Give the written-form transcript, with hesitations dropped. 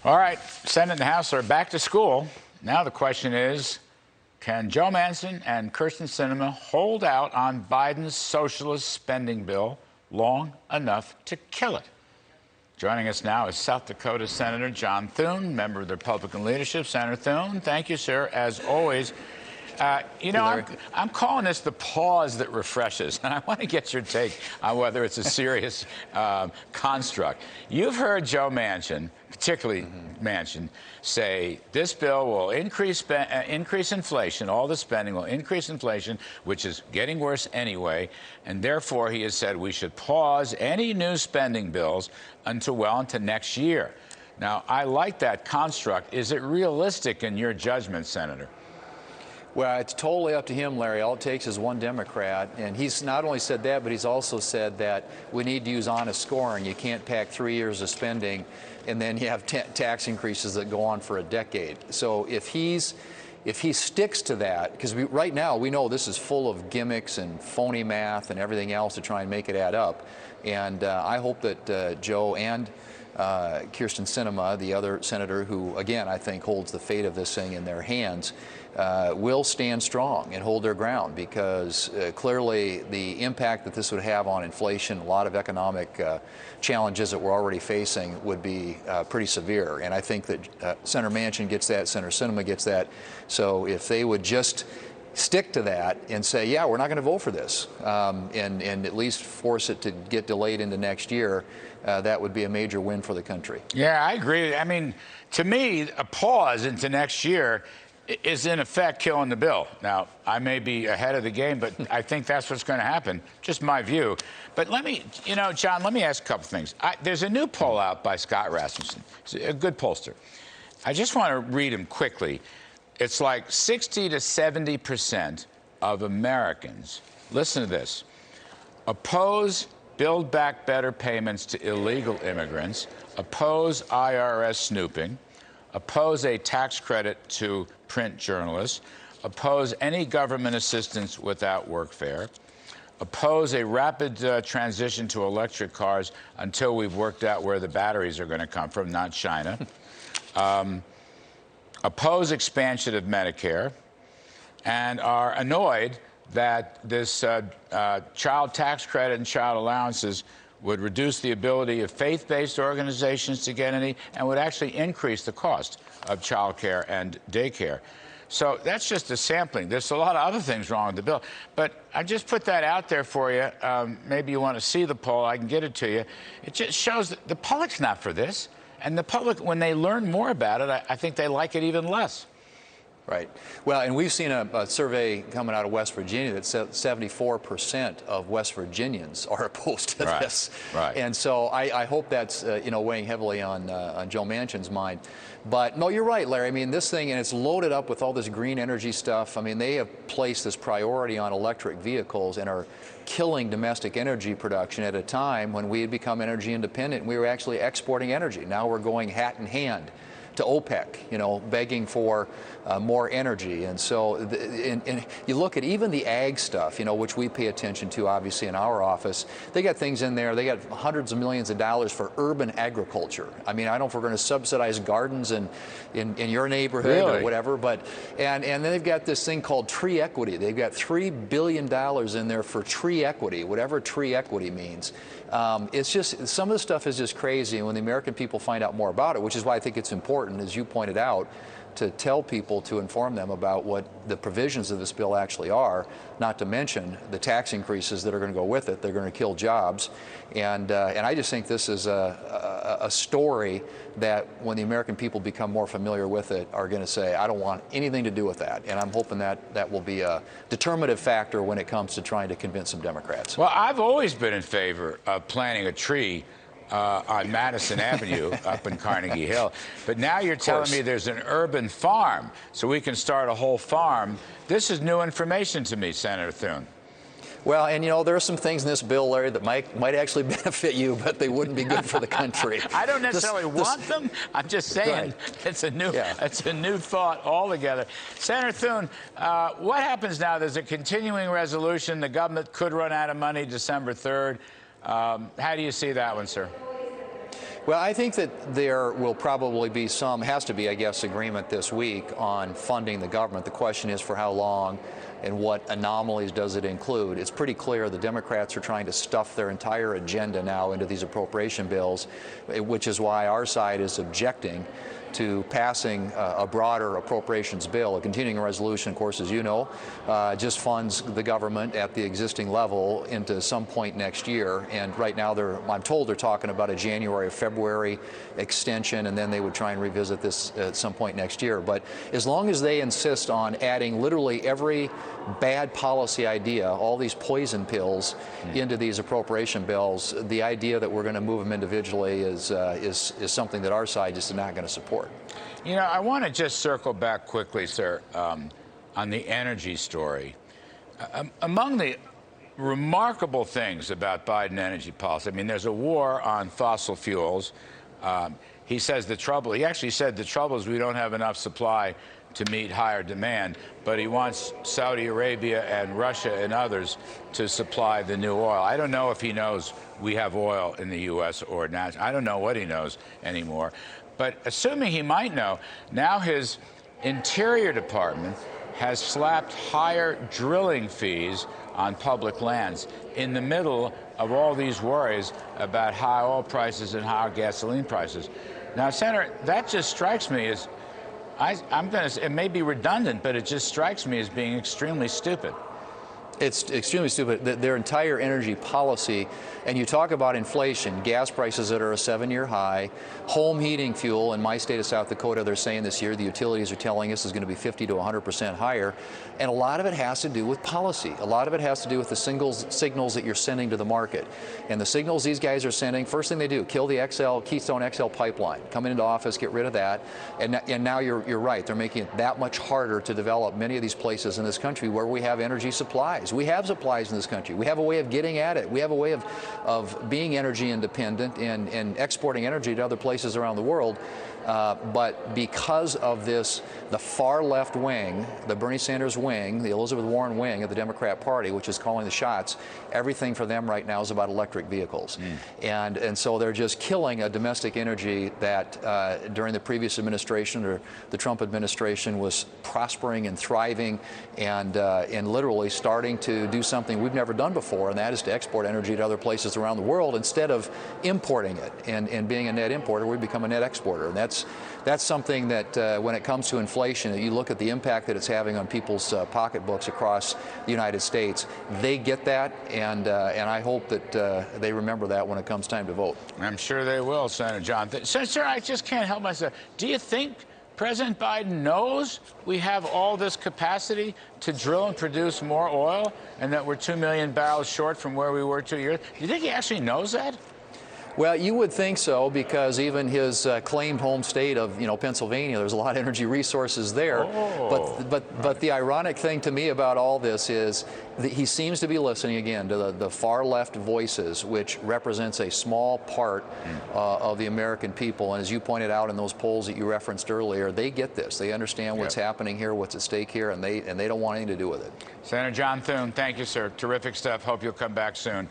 All right, Senate and House are back to school. Now the question is, can Joe Manchin and Kyrsten Sinema hold out on Biden's socialist spending bill long enough to kill it? Joining us now is South Dakota Senator John Thune, member of the Republican leadership. Senator Thune, thank you, sir, as always. I'm calling this the pause that refreshes, and I want to get your take on whether it's a serious construct. You've heard Joe Manchin, particularly Manchin, say this bill will increase inflation, all the spending will increase inflation, which is getting worse anyway, and therefore he has said we should pause any new spending bills until well into next year. Now, I like that construct. Is it realistic in your judgment, Senator? Well, it's totally up to him, Larry. All it takes is one Democrat. And he's not only said that, but he's also said that we need to use honest scoring. You can't pack 3 years of spending and then you have tax increases that go on for a decade. So if he sticks to that, because right now we know this is full of gimmicks and phony math and everything else to try and make it add up. And I hope that Joe and Kyrsten Sinema, the other senator who, again, I think holds the fate of this thing in their hands, will stand strong and hold their ground, because clearly the impact that this would have on inflation, a lot of economic challenges that we're already facing would be pretty severe. And I think that Senator Manchin gets that, Senator Sinema gets that. So if they would just stick to that and say, yeah, we're not going to vote for this, and at least force it to get delayed into next year, that would be a major win for the country. Yeah, I agree. I mean, to me, a pause into next year is in effect killing the bill. Now, I may be ahead of the game, but I think that's what's going to happen. Just my view. But let me, John, let me ask a couple things. There's a new poll out by Scott Rasmussen. He's a good pollster. I just want to read him quickly. It's like 60 to 70% of Americans, listen to this, oppose Build Back Better payments to illegal immigrants, oppose IRS snooping, oppose a tax credit to print journalists, oppose any government assistance without workfare, oppose a rapid transition to electric cars until we've worked out where the batteries are going to come from, not China, oppose expansion of Medicare, and are annoyed that this child tax credit and child allowances would reduce the ability of faith-based organizations to get any, and would actually increase the cost of child care and daycare. So that's just a sampling. There's a lot of other things wrong with the bill. But I just put that out there for you. Maybe you want to see the poll. I can get it to you. It just shows that the public's not for this. And the public, when they learn more about it, I think they like it even less. Right. Well, and we've seen a survey coming out of West Virginia that said 74% of West Virginians are opposed to this. Right. And so I hope that's weighing heavily on Joe Manchin's mind. But no, you're right, Larry. I mean, this thing, and it's loaded up with all this green energy stuff. I mean, they have placed this priority on electric vehicles and are killing domestic energy production at a time when we had become energy independent. We were actually exporting energy. Now we're going hat in hand to OPEC, begging for more energy. And so and you look at even the ag stuff, which we pay attention to, obviously, in our office. They got things in there. They got hundreds of millions of dollars for urban agriculture. I mean, I don't know if we're going to subsidize gardens in your neighborhood or whatever, but and then they've got this thing called tree equity. They've got $3 billion in there for tree equity, whatever tree equity means. It's just, some of the stuff is just crazy. And when the American people find out more about it, which is why I think it's important, as you pointed out, to tell people, to inform them about what the provisions of this bill actually are, not to mention the tax increases that are going to go with it. They're going to kill jobs. And I just think this is a story that when the American people become more familiar with it are going to say, I don't want anything to do with that. And I'm hoping that that will be a determinative factor when it comes to trying to convince some Democrats. Well, I've always been in favor of planting a tree on Madison Avenue up in Carnegie Hill. But now you're telling me there's an urban farm, so we can start a whole farm. This is new information to me, Senator Thune. Well, and there are some things in this bill, Larry, that might actually benefit you, but they wouldn't be good for the country. I don't necessarily want them. I'm just saying it's a new thought altogether. Senator Thune, what happens now? There's a continuing resolution. The government could run out of money December 3rd. How do you see that one, sir? Well, I think that there will probably be has to be, I guess, agreement this week on funding the government. The question is for how long and what anomalies does it include. It's pretty clear the Democrats are trying to stuff their entire agenda now into these appropriation bills, which is why our side is objecting to passing a broader appropriations bill. A continuing resolution, of course, as you know, just funds the government at the existing level into some point next year. And right now, I'm told they're talking about a January or February extension, and then they would try and revisit this at some point next year. But as long as they insist on adding literally every bad policy idea, all these poison pills into these appropriation bills, the idea that we're going to move them individually is something that our side just is not going to support. You know, I want to just circle back quickly, sir, on the energy story. Among the remarkable things about Biden energy policy, I mean, there's a war on fossil fuels. He actually said the trouble is we don't have enough supply to meet higher demand, but he wants Saudi Arabia and Russia and others to supply the new oil. I don't know if he knows we have oil in the U.S. or not. I don't know what he knows anymore. But assuming he might know, now his Interior Department has slapped higher drilling fees on public lands in the middle of all these worries about high oil prices and higher gasoline prices. Now, Senator, that just strikes me as, it may be redundant, but it just strikes me as being extremely stupid. It's extremely stupid. Their entire energy policy, and you talk about inflation, gas prices that are a 7-year high, home heating fuel in my state of South Dakota, they're saying this year the utilities are telling us is going to be 50 to 100% higher. And a lot of it has to do with policy. A lot of it has to do with the signals that you're sending to the market. And the signals these guys are sending, first thing they do, kill the Keystone XL pipeline, come into office, get rid of that. And now you're right, they're making it that much harder to develop many of these places in this country where we have energy supplies. We have supplies in this country. We have a way of getting at it. We have a way of being energy independent and exporting energy to other places around the world. But because of this, the far left wing, the Bernie Sanders wing, the Elizabeth Warren wing of the Democrat Party, which is calling the shots, everything for them right now is about electric vehicles. And so they're just killing a domestic energy that during the previous administration or the Trump administration was prospering and thriving and literally starting to do something we've never done before, and that is to export energy to other places around the world instead of importing it. And being a net importer, we become a net exporter. And that's something that when it comes to inflation, you look at the impact that it's having on people's pocketbooks across the United States. They get that, and I hope that they remember that when it comes time to vote. I'm sure they will, Senator John. Sir, I just can't help myself. Do you think President Biden knows we have all this capacity to drill and produce more oil and that we're 2 million barrels short from where we were 2 years? Do you think he actually knows that? Well, you would think so, because even his claimed home state of, Pennsylvania, there's a lot of energy resources there. But the ironic thing to me about all this is that he seems to be listening again to the far left voices, which represents a small part of the American people. And as you pointed out in those polls that you referenced earlier, they get this. They understand what's happening here, what's at stake here, and they don't want anything to do with it. Senator John Thune, thank you, sir. Terrific stuff. Hope you'll come back soon.